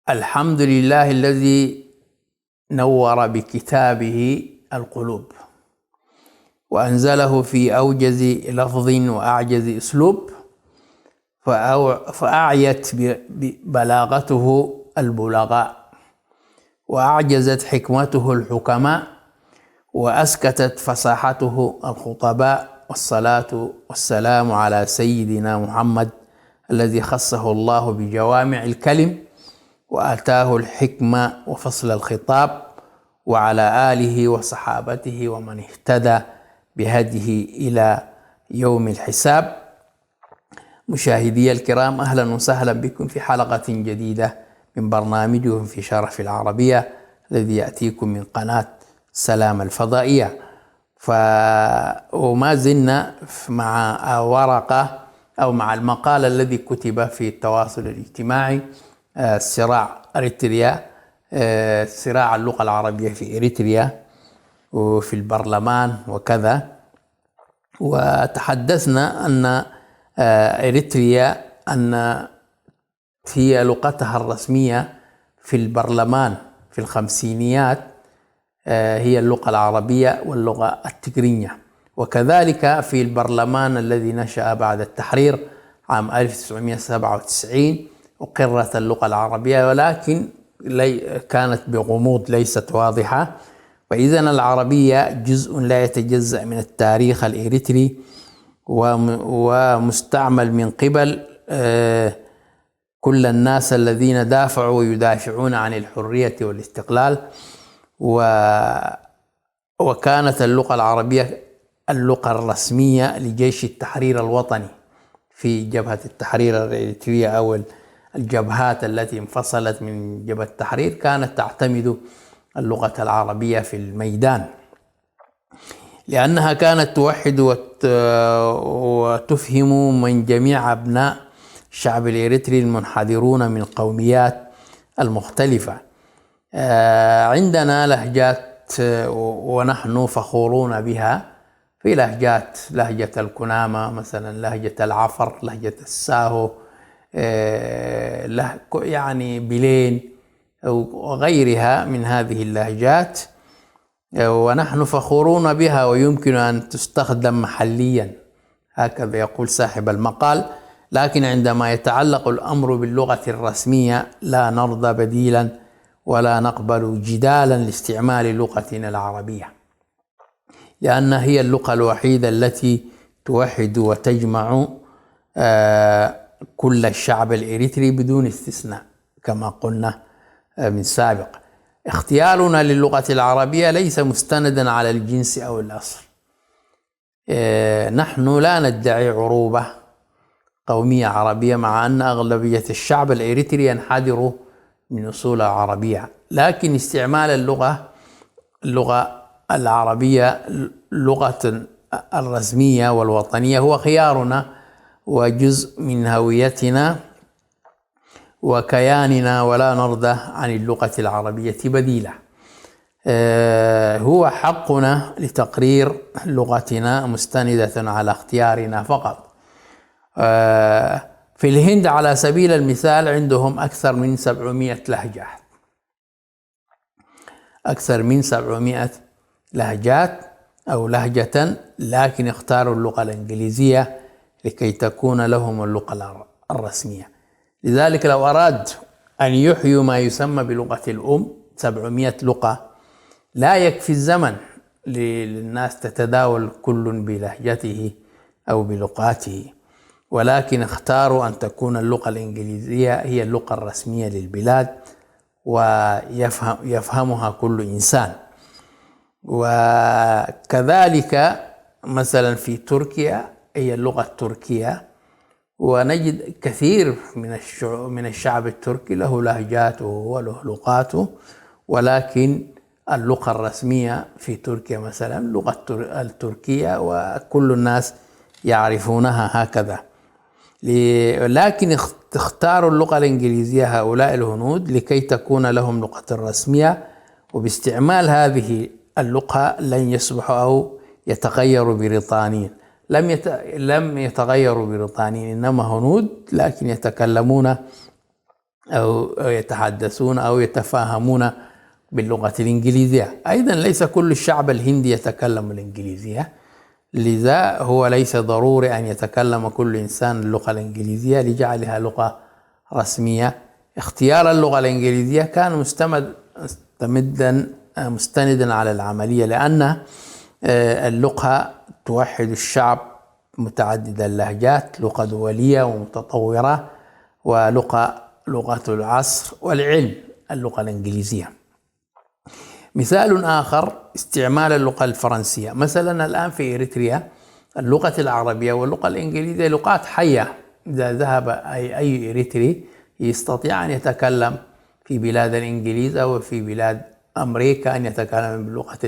الحمد لله الذي نور بكتابه القلوب وأنزله في أوجز لفظ وأعجز أسلوب، فأعيت بلاغته البلغاء، وأعجزت حكمته الحكماء، وأسكتت فصاحته الخطباء. والصلاة والسلام على سيدنا محمد الذي خصه الله بجوامع الكلم وآتاه الحكمة وفصل الخطاب، وعلى آله وصحابته ومن اهتدى بهديه إلى يوم الحساب. مشاهدي الكرام، أهلا وسهلا بكم في حلقة جديدة من برنامجكم في شرف العربية الذي يأتيكم من قناة سلام الفضائية. وما زلنا مع ورقة أو مع المقال الذي كتب في التواصل الاجتماعي، صراع إريتريا، صراع اللغة العربية في إريتريا وفي البرلمان وكذا. وتحدثنا أن إريتريا أن هي لغتها الرسمية في البرلمان في الخمسينيات هي اللغة العربية واللغة التجرينية، وكذلك في البرلمان الذي نشأ بعد التحرير عام 1997 أقرت اللغة العربية، ولكن كانت بغموض ليست واضحة. فإذن العربية جزء لا يتجزأ من التاريخ الإريتري، ومستعمل من قبل كل الناس الذين دافعوا ويدافعون عن الحرية والاستقلال. وكانت اللغة العربية اللغة الرسمية لجيش التحرير الوطني في جبهة التحرير الإريترية، أو الجبهات التي انفصلت من جبهة التحرير كانت تعتمد اللغة العربية في الميدان، لأنها كانت توحد وتفهم من جميع أبناء الشعب الإريتري المنحدرون من القوميات المختلفة. عندنا لهجات ونحن فخورون بها، في لهجة الكنامة مثلا، لهجة العفر، لهجة الساهو، يعني بلين وغيرها من هذه اللهجات، ونحن فخورون بها ويمكن أن تستخدم محليا، هكذا يقول صاحب المقال. لكن عندما يتعلق الأمر باللغة الرسمية لا نرضى بديلا ولا نقبل جدالا لاستعمال لغتنا العربية، لأن هي اللغة الوحيدة التي توحد وتجمع كل الشعب الإريتري بدون استثناء كما قلنا من سابق. اختيارنا للغة العربية ليس مستندا على الجنس أو الأصل. نحن لا ندعي عروبة قومية عربية، مع أن أغلبية الشعب الإريتري ينحدر من أصول عربية، لكن استعمال اللغة العربية اللغة الرسمية والوطنية هو خيارنا وجزء من هويتنا وكياننا، ولا نرضى عن اللغة العربية بديلة. هو حقنا لتقرير لغتنا مستندة على اختيارنا فقط. في الهند على سبيل المثال عندهم أكثر من 700 لهجة، أكثر من 700 لهجات أو لهجة، لكن اختاروا اللغة الإنجليزية لكي تكون لهم اللغة الرسمية. لذلك لو أراد أن يحيوا ما يسمى بلغة الأم 700 لغة لا يكفي الزمن للناس تتداول كل بلهجته أو بلغاته، ولكن اختاروا أن تكون اللغة الإنجليزية هي اللغة الرسمية للبلاد ويفهمها كل إنسان. وكذلك مثلا في تركيا هي اللغة التركية، ونجد كثير من الشعب التركي له لهجاته وله لغاته، ولكن اللغة الرسمية في تركيا مثلا اللغة التركية وكل الناس يعرفونها هكذا. لكن اختاروا اللغة الإنجليزية هؤلاء الهنود لكي تكون لهم لغة رسمية، وباستعمال هذه اللغة لن يصبحوا أو يتغيروا بريطانيين. لم يتغيروا بريطانيين، إنما هنود لكن يتكلمون أو يتحدثون أو يتفاهمون باللغة الإنجليزية. أيضا ليس كل الشعب الهندي يتكلم الإنجليزية، لذا هو ليس ضروري أن يتكلم كل إنسان اللغة الإنجليزية لجعلها لغة رسمية. اختيار اللغة الإنجليزية كان مستندا على العملية، لأن اللغة توحد الشعب متعدد اللهجات، لغة دولية ومتطورة، لغة العصر والعلم اللغة الإنجليزية. مثال آخر استعمال اللغة الفرنسية. مثلا الآن في إريتريا اللغة العربية واللغة الإنجليزية لغات حية. إذا ذهب أي إريتري يستطيع أن يتكلم في بلاد الإنجليز أو في بلاد أمريكا أن يتكلم باللغة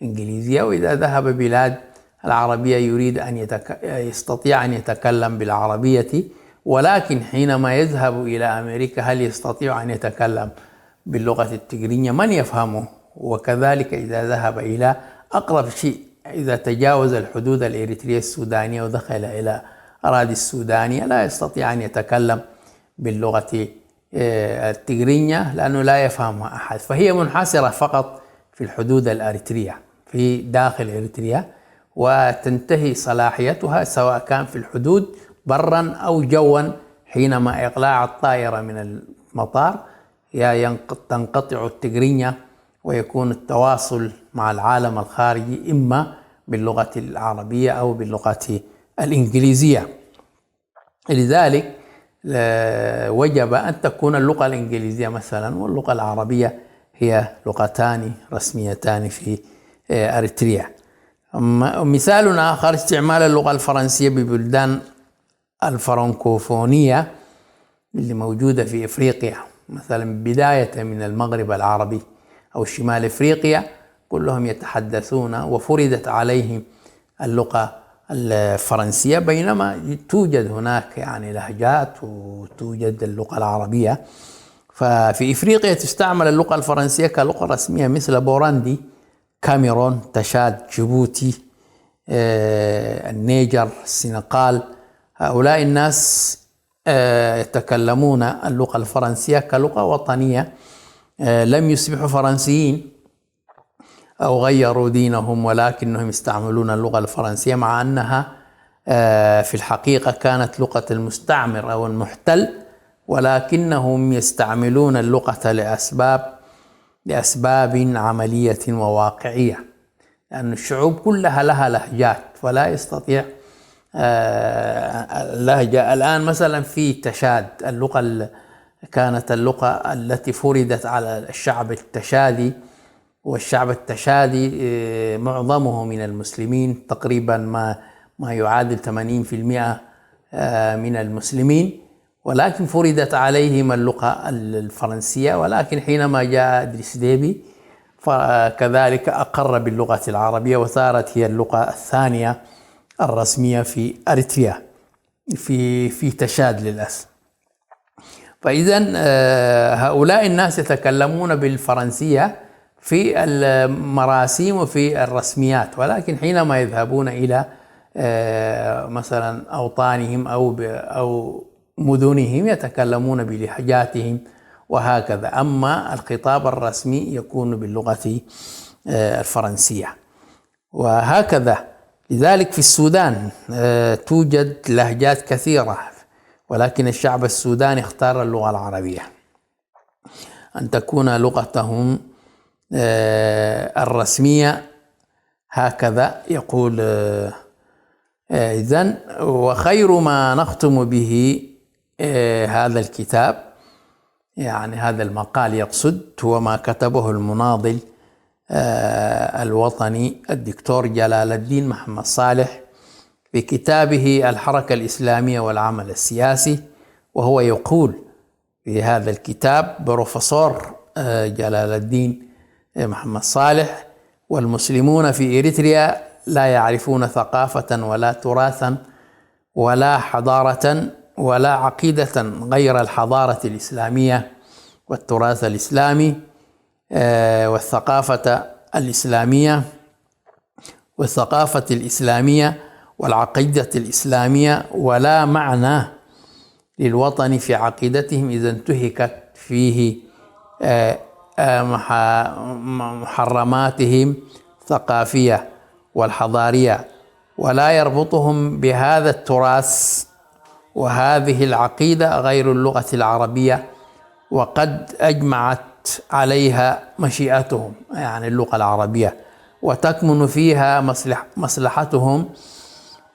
الإنجليزية، وإذا ذهب بلاد العربية يريد أن يستطيع أن يتكلم بالعربية. ولكن حينما يذهب إلى أمريكا هل يستطيع أن يتكلم باللغة التجرينية؟ من يفهمه؟ وكذلك إذا ذهب إلى أقرب شيء، إذا تجاوز الحدود الإريترية السودانية ودخل إلى أراضي السودانية لا يستطيع أن يتكلم باللغة التجرينية لأنه لا يفهمها أحد، فهي منحصرة فقط في الحدود الأريترية في داخل إريتريا، وتنتهي صلاحيتها سواء كان في الحدود برا أو جوا. حينما إقلاع الطائرة من المطار تنقطع التجرينية ويكون التواصل مع العالم الخارجي إما باللغة العربية أو باللغة الإنجليزية. لذلك وجب أن تكون اللغة الإنجليزية مثلا واللغة العربية هي لغتان رسميتان في أريتريا. مثال آخر استعمال اللغة الفرنسية ببلدان الفرنكوفونية اللي موجودة في إفريقيا، مثلا بداية من المغرب العربي أو شمال إفريقيا كلهم يتحدثون وفرضت عليهم اللغة الفرنسية، بينما توجد هناك يعني لهجات وتوجد اللغة العربية. ففي إفريقيا تستعمل اللغة الفرنسية كلغة رسمية مثل بوراندي، كاميرون، تشاد، جيبوتي، النيجر، السنغال. هؤلاء الناس يتكلمون اللغة الفرنسية كلغة وطنية. لم يصبحوا فرنسيين أو غيروا دينهم، ولكنهم يستعملون اللغة الفرنسية مع أنها في الحقيقة كانت لغة المستعمر أو المحتل، ولكنهم يستعملون اللغة لأسباب عملية وواقعية، لأن الشعوب كلها لها لهجات فلا يستطيع اللهجة. الآن مثلا في تشاد كانت اللغة التي فرضت على الشعب التشادي، والشعب التشادي معظمه من المسلمين، تقريبا ما يعادل 80% من المسلمين، ولكن فرضت عليهم اللغة الفرنسية. ولكن حينما جاء إدريس ديبي فكذلك أقر باللغة العربية وصارت هي اللغة الثانية الرسمية في أريتريا في تشاد للأسف. فإذا هؤلاء الناس يتكلمون بالفرنسية في المراسيم وفي الرسميات، ولكن حينما يذهبون إلى مثلا أوطانهم أو مدنهم يتكلمون بلهجاتهم وهكذا. أما الخطاب الرسمي يكون باللغة الفرنسية وهكذا. لذلك في السودان توجد لهجات كثيرة، ولكن الشعب السوداني اختار اللغة العربية أن تكون لغتهم الرسمية. هكذا يقول. إذن وخير ما نختم به هذا الكتاب، يعني هذا المقال يقصد، هو ما كتبه المناضل الوطني الدكتور جلال الدين محمد صالح في كتابه الحركة الإسلامية والعمل السياسي. وهو يقول في هذا الكتاب: بروفيسور جلال الدين محمد صالح: والمسلمون في إريتريا لا يعرفون ثقافة ولا تراثا ولا حضارة ولا عقيدة غير الحضارة الإسلامية والتراث الإسلامي والثقافة الإسلامية والعقيدة الإسلامية، ولا معنى للوطن في عقيدتهم إذا انتهكت فيه محرماتهم الثقافية والحضارية، ولا يربطهم بهذا التراث وهذه العقيدة غير اللغة العربية، وقد أجمعت عليها مشيئتهم يعني اللغة العربية، وتكمن فيها مصلحتهم،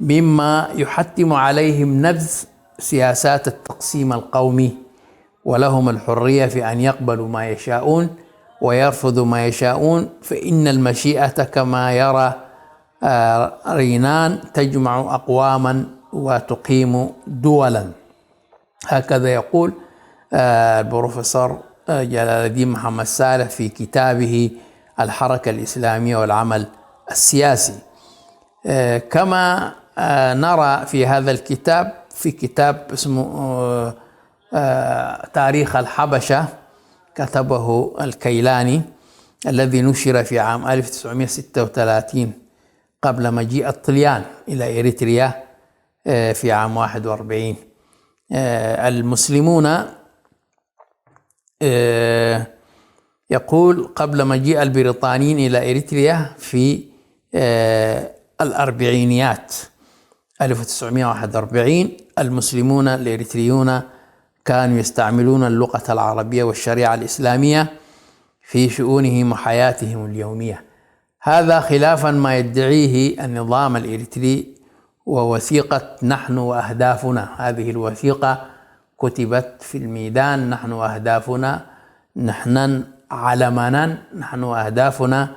مما يحتم عليهم نبذ سياسات التقسيم القومي، ولهم الحرية في أن يقبلوا ما يشاءون ويرفضوا ما يشاءون، فإن المشيئة كما يرى رينان تجمع أقواما وتقيم دولا. هكذا يقول البروفيسور جلال الدين محمد صالح في كتابه الحركة الإسلامية والعمل السياسي. كما نرى في هذا الكتاب، في كتاب اسمه تاريخ الحبشة كتبه الكيلاني الذي نشر في عام 1936 قبل مجيء الطليان إلى إريتريا في عام 41. المسلمون يقول قبل مجيء البريطانيين إلى إريتريا في الأربعينيات 1941 المسلمون الإريتريون كانوا يستعملون اللغة العربية والشريعة الإسلامية في شؤونهم وحياتهم اليومية، هذا خلافا ما يدعيه النظام الإريتري. ووثيقة نحن وأهدافنا، هذه الوثيقة كتبت في الميدان: نحن وأهدافنا، نحن علمنا، نحن وأهدافنا،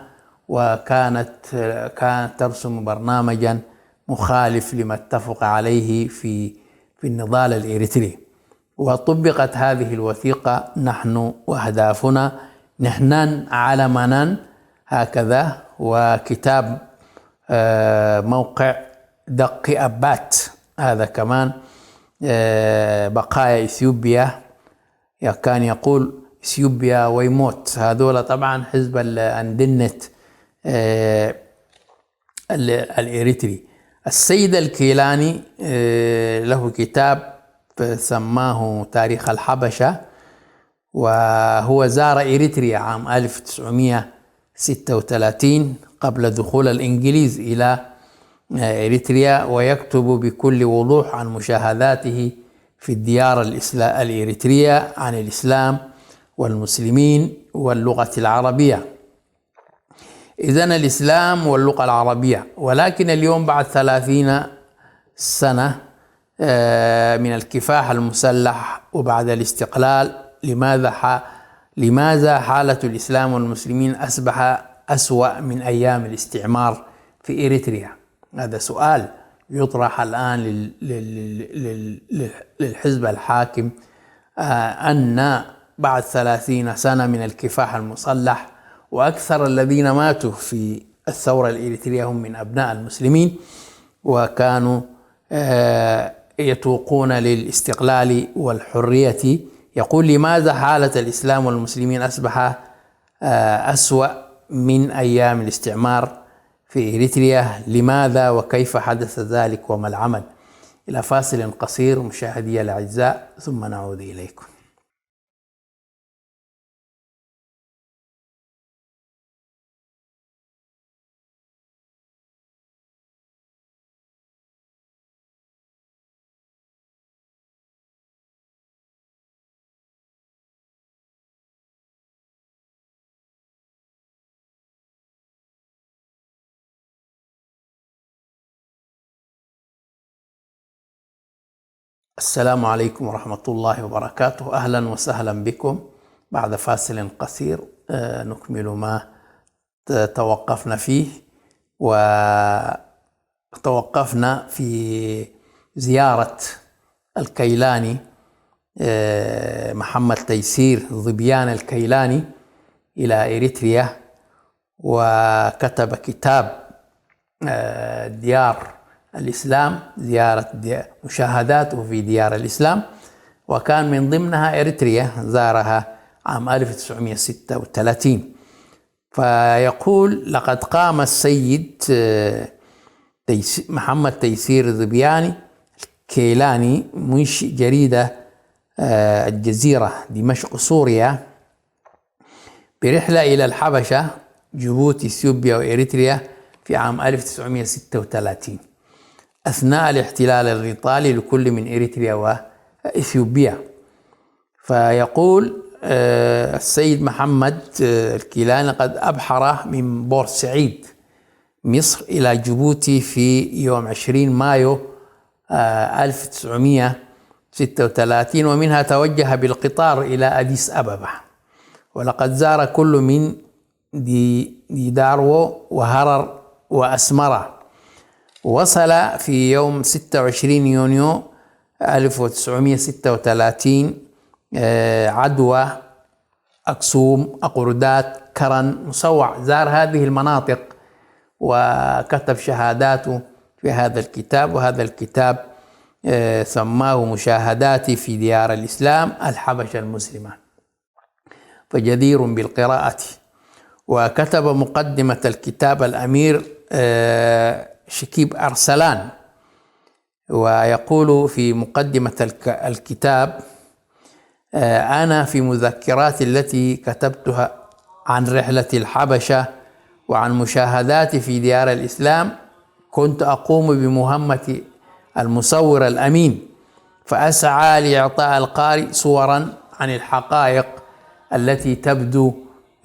وكانت ترسم برنامجا مخالف لما اتفق عليه في النضال الإريتري. وطبقت هذه الوثيقة: نحن وأهدافنا، نحن علمنا، هكذا. وكتاب موقع دق أبات، هذا كمان بقايا إثيوبيا، كان يقول إثيوبيا ويموت. هذول طبعا حزب الأندنت الإريتري. السيد الكيلاني له كتاب سماه تاريخ الحبشة، وهو زار إريتريا عام 1936 قبل دخول الإنجليز إلى إريتريا، ويكتب بكل وضوح عن مشاهداته في الديار الإريترية عن الإسلام والمسلمين واللغة العربية. إذن الإسلام واللغة العربية. ولكن اليوم بعد 30 سنة من الكفاح المسلح وبعد الاستقلال، لماذا حالة الإسلام والمسلمين أصبح أسوأ من أيام الاستعمار في إريتريا؟ هذا سؤال يطرح الآن للحزب الحاكم، أن بعد 30 سنة من الكفاح المسلح وأكثر الذين ماتوا في الثورة الإريترية هم من أبناء المسلمين، وكانوا يتوقون للاستقلال والحرية. يقول: لماذا حالة الإسلام والمسلمين أصبح أسوأ من أيام الاستعمار في إريتريا؟ لماذا وكيف حدث ذلك وما العمل؟ إلى فاصل قصير مشاهدي الأعزاء ثم نعود إليكم. السلام عليكم ورحمة الله وبركاته. أهلا وسهلا بكم بعد فاصل قصير نكمل ما توقفنا فيه. وتوقفنا في زيارة الكيلاني محمد تيسير ظبيان الكيلاني إلى إريتريا، وكتب كتاب ديار الإسلام، مشاهداته في ديار الإسلام، وكان من ضمنها إريتريا، زارها عام 1936. فيقول: لقد قام السيد محمد تيسير ظبياني كيلاني منشئ جريدة الجزيرة دمشق سوريا برحلة إلى الحبشة جيبوتي اثيوبيا وإريتريا في عام 1936 أثناء الاحتلال الإيطالي لكل من إريتريا وإثيوبيا. فيقول السيد محمد الكيلاني قد أبحر من بورسعيد مصر إلى جيبوتي في يوم 20 مايو 1936 ومنها توجه بالقطار إلى أديس أبابا. ولقد زار كل من ديدارو وهرر وأسمرة. وصل في يوم 26 يونيو 1936 عدوى، أكسوم، أقردات، كرن، مصوع. زار هذه المناطق وكتب شهاداته في هذا الكتاب، وهذا الكتاب سماه مشاهداتي في ديار الإسلام الحبشة المسلمة، فجدير بالقراءة. وكتب مقدمة الكتاب الأمير شكيب أرسلان، ويقول في مقدمة الكتاب: أنا في مذكراتي التي كتبتها عن رحلة الحبشة وعن مشاهداتي في ديار الإسلام كنت أقوم بمهمة المصور الأمين، فأسعى لإعطاء القارئ صورا عن الحقائق التي تبدو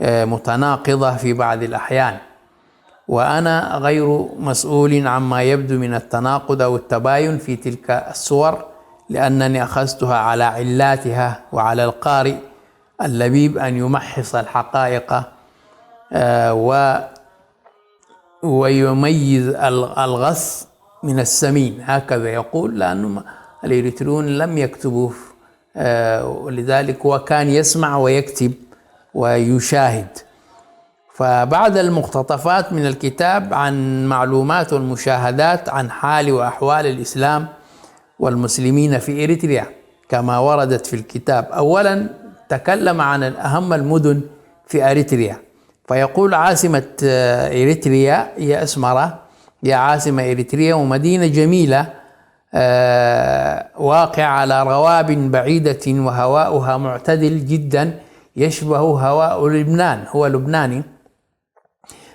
متناقضة في بعض الأحيان، وأنا غير مسؤول عما يبدو من التناقض أو التباين في تلك الصور، لأنني أخذتها على علاتها، وعلى القارئ اللبيب أن يمحص الحقائق ويميز الغث من السمين. هكذا يقول، لأن الإريتريون لم يكتبوا، ولذلك هو كان يسمع ويكتب ويشاهد. فبعد المقتطفات من الكتاب عن معلومات والمشاهدات عن حال وأحوال الإسلام والمسلمين في إريتريا كما وردت في الكتاب. أولا تكلم عن أهم المدن في إريتريا، فيقول: عاصمة إريتريا هي أسمرة، هي عاصمة إريتريا ومدينة جميلة واقعة على رواب بعيدة وهواؤها معتدل جدا يشبه هواء لبنان، هو لبناني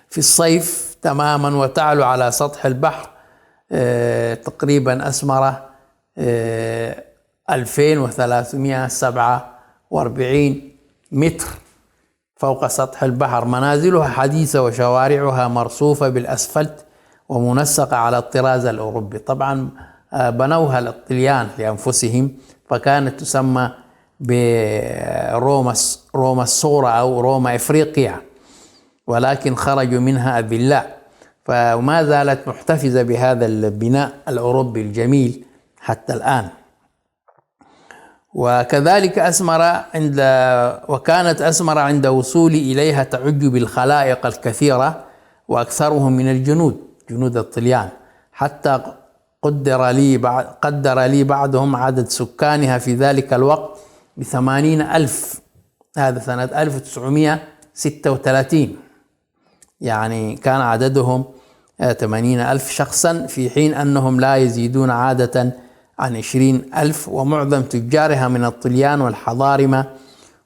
في الصيف تماما، وتعلو على سطح البحر تقريبا أسمرة 2347 متر فوق سطح البحر. منازلها حديثة وشوارعها مرصوفة بالأسفلت ومنسقة على الطراز الأوروبي. طبعا بنوها الطليان لأنفسهم، فكانت تسمى بروما الصغرى أو روما إفريقيا، ولكن خرجوا منها أذلاء، فما زالت محتفظة بهذا البناء الأوروبي الجميل حتى الآن. وكذلك وكانت أسمر عند وصولي إليها تعج بالخلائق الكثيرة، وأكثرهم من جنود الطليان، حتى قدر لي بعضهم عدد سكانها في ذلك الوقت ب80,000. هذا سنة 1936، يعني كان عددهم 80,000 شخصا، في حين أنهم لا يزيدون عادة عن 20,000. ومعظم تجارها من الطليان والحضارمة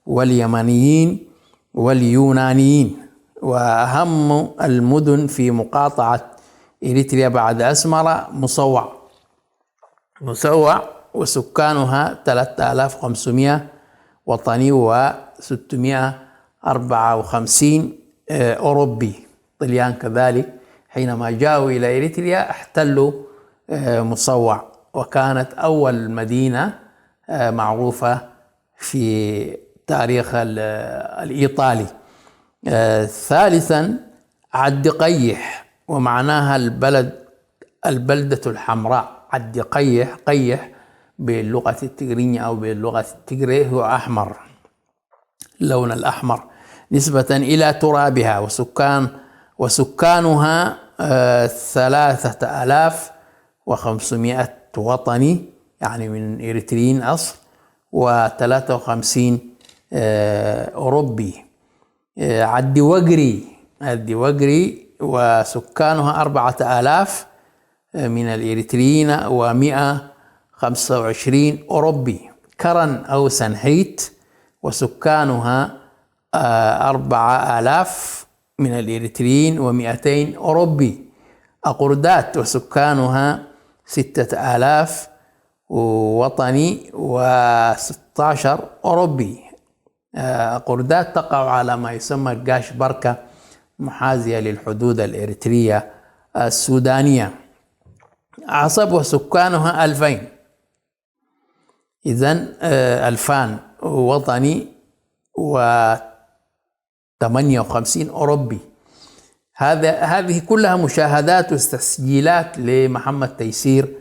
واليمنيين واليونانيين. وأهم المدن في مقاطعة إريتريا بعد أسمرة مصوع وسكانها 3500 وطني و654 أوروبي طليان. كذلك حينما جاءوا إلى إريتريا احتلوا مصوع، وكانت أول مدينة معروفة في تاريخ الإيطالي. ثالثا عد قيح، ومعناها البلدة الحمراء. عد قيح باللغة التجرية أو باللغة التجرية هو أحمر، اللون الأحمر، نسبة إلى ترابها. وسكانها 3500 وطني، يعني من إريتريين أصل، و53 أوروبي. عد وقري وسكانها 4000 من الإريتريين و100 25 أوروبي. كرن أو سنحيت وسكانها 4000 من الإريتريين و200 أوروبي. أقردات وسكانها 6000 وطني و16 أوروبي. أقردات تقع على ما يسمى القاش بركة محاذية للحدود الإريترية السودانية. عصب وسكانها 2000. إذن 2000 وطني و58 أوروبي. هذه كلها مشاهدات وتسجيلات لمحمد تيسير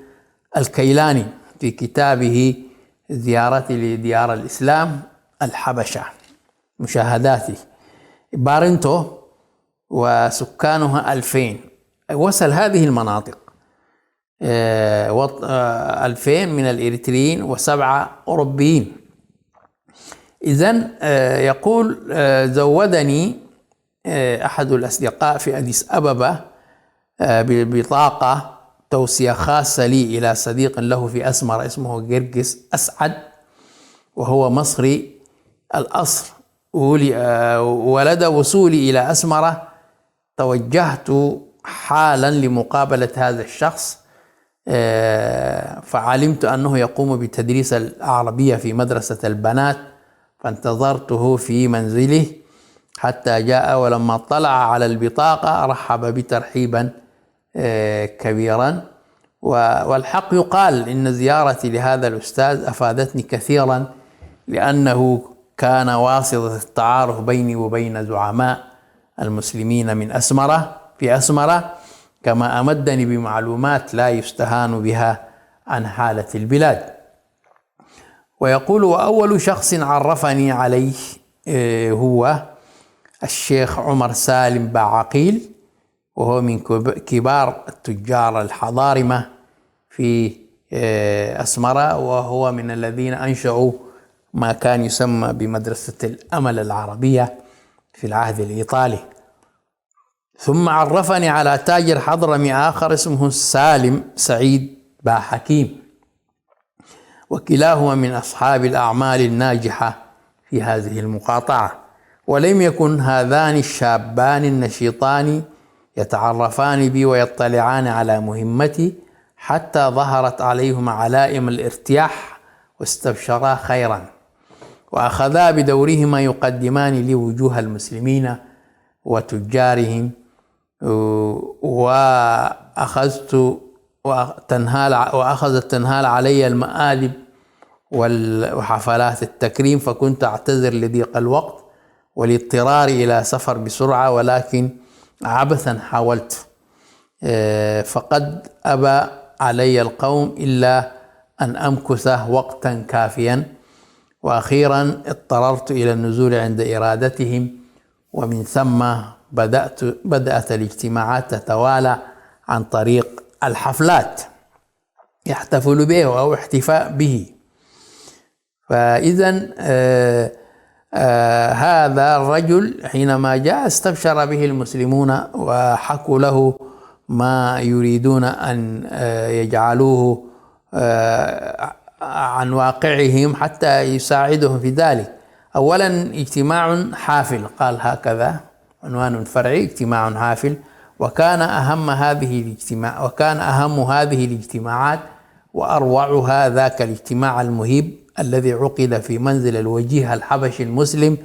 الكيلاني في كتابه زيارتي لديار الإسلام الحبشة. مشاهداتي بارنتو وسكانها 2000 وصل هذه المناطق 2000 من الإريتريين و7 أوروبيين. إذن يقول زودني أحد الأصدقاء في أديس أبابا ببطاقة توصية خاصة لي إلى صديق له في أسمر اسمه جرجس أسعد، وهو مصري الأصل. ولدى وصولي إلى أسمرة توجهت حالا لمقابلة هذا الشخص، فعلمت أنه يقوم بتدريس العربية في مدرسة البنات، فانتظرته في منزله حتى جاء، ولما طلع على البطاقة رحب بي ترحيبا كبيرا. والحق يقال إن زيارتي لهذا الأستاذ أفادتني كثيرا، لأنه كان واسطة التعارف بيني وبين زعماء المسلمين من أسمرة في أسمرة، كما أمدني بمعلومات لا يستهان بها عن حالة البلاد. ويقول وأول شخص عرفني عليه هو الشيخ عمر سالم باعقيل، وهو من كبار التجار الحضارمة في أسمرة، وهو من الذين أنشأوا ما كان يسمى بمدرسة الأمل العربية في العهد الإيطالي. ثم عرفني على تاجر حضرمي آخر اسمه سالم سعيد باحكيم، وكلاهما من أصحاب الأعمال الناجحة في هذه المقاطعة. ولم يكن هذان الشابان النشيطان يتعرفان بي ويطلعان على مهمتي حتى ظهرت عليهما علائم الارتياح واستبشرا خيرا، وأخذا بدورهما يقدمان لي وجوه المسلمين وتجارهم، وأخذت تنهال علي المآدب وحفلات التكريم، فكنت أعتذر لضيق الوقت والاضطرار إلى سفر بسرعة، ولكن عبثا حاولت، فقد أبى علي القوم إلا أن أمكث وقتا كافيا. وأخيرا اضطررت إلى النزول عند إرادتهم، ومن ثم بدأت الاجتماعات تتوالى عن طريق الحفلات يحتفل به أو احتفاء به. فإذا هذا الرجل حينما جاء استبشر به المسلمون وحكوا له ما يريدون أن يجعلوه عن واقعهم حتى يساعدهم في ذلك. أولا اجتماع حافل، قال هكذا عنوان فرعي: اجتماع حافل. وكان أهم هذه الاجتماعات وأروعها ذاك الاجتماع المهيب الذي عقد في منزل الوجيه الحبشي المسلم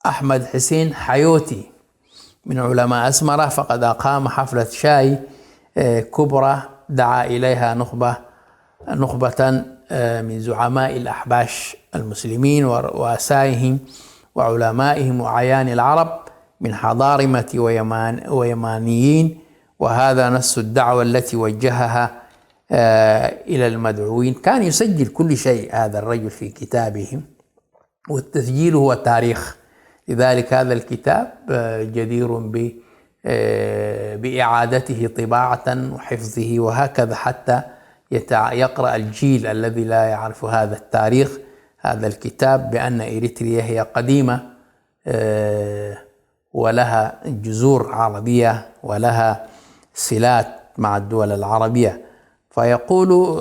أحمد حسين حيوتي من علماء أسمرة، فقد أقام حفلة شاي كبرى دعا إليها نخبة من زعماء الأحباش المسلمين ورؤسائهم وعلمائهم وعيان العرب من حضارمة ويمانيين، وهذا نص الدعوة التي وجهها إلى المدعوين. كان يسجل كل شيء هذا الرجل في كتابه، والتسجيل هو تاريخ، لذلك هذا الكتاب جدير بإعادته طباعة وحفظه، وهكذا حتى يقرأ الجيل الذي لا يعرف هذا التاريخ هذا الكتاب بأن إريتريا هي قديمة ولها جذور عربية ولها صلات مع الدول العربية. فيقول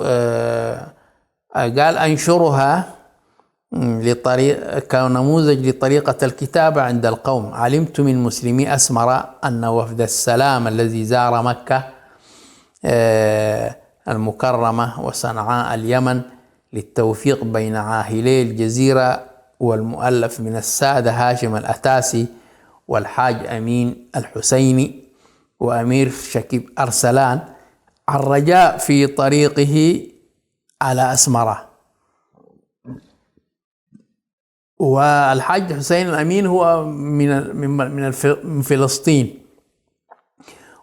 قال أنشرها كنموذج لطريقة الكتابة عند القوم. علمت من مسلمي أسمر أن وفد السلام الذي زار مكة المكرمة وصنعاء اليمن للتوفيق بين عاهلي الجزيرة والمؤلف من السادة هاشم الأتاسي والحاج أمين الحسيني وأمير شكيب أرسلان عن رجاء في طريقه على أسمرة. والحاج حسين الأمين هو من فلسطين،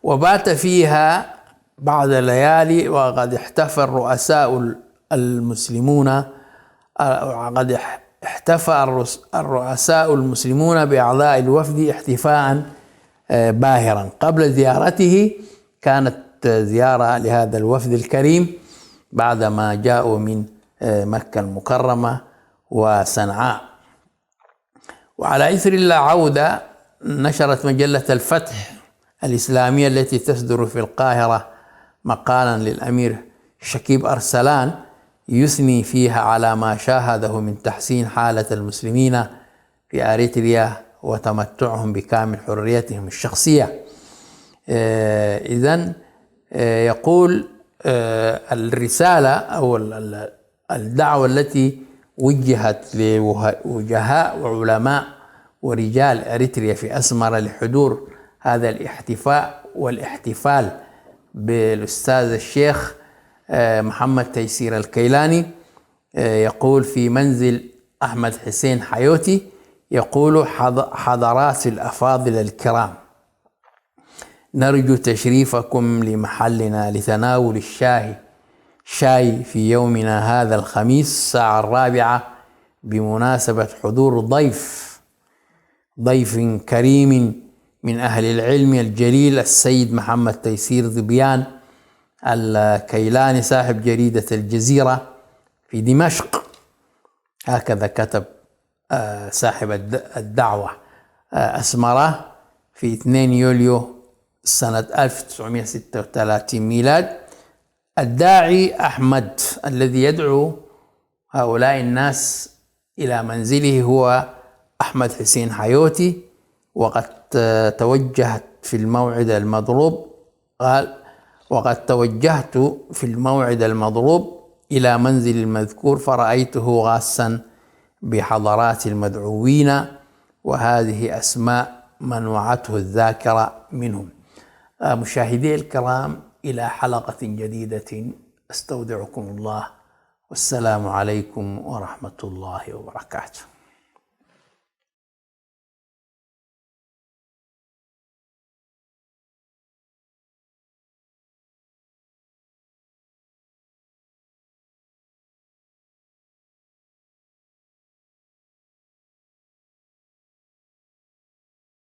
وبات فيها بعد ليالي، وقد احتفى الرؤساء المسلمون بأعضاء الوفد احتفاء باهرا. قبل زيارته كانت زيارة لهذا الوفد الكريم بعدما جاءوا من مكة المكرمة وصنعاء. وعلى إثر العودة نشرت مجلة الفتح الإسلامية التي تصدر في القاهرة مقالا للأمير شكيب أرسلان يثني فيها على ما شاهده من تحسين حالة المسلمين في أريتريا وتمتعهم بكامل حريتهم الشخصية. إذن يقول الرسالة أو الدعوة التي وجهت لوجهاء وعلماء ورجال أريتريا في أسمر لحضور هذا الاحتفاء والاحتفال بالأستاذ الشيخ محمد تيسير الكيلاني. يقول في منزل أحمد حسين حيوتي، يقول: حضرات الأفاضل الكرام، نرجو تشريفكم لمحلنا لتناول الشاي في يومنا هذا الخميس الساعة 4 بمناسبة حضور ضيف كريم من أهل العلم الجليل السيد محمد تيسير ذبيان الكيلاني صاحب جريدة الجزيرة في دمشق. هكذا كتب صاحب الدعوة أسمرة في 2 يوليو سنة 1936 ميلاد. الداعي أحمد الذي يدعو هؤلاء الناس إلى منزله هو أحمد حسين حيوتي. وقد توجهت في الموعد المضروب إلى منزل المذكور فرأيته غاسا بحضرات المدعوين، وهذه أسماء من وعته الذاكرة منهم. مشاهدي الكرام، إلى حلقة جديدة أستودعكم الله، والسلام عليكم ورحمة الله وبركاته.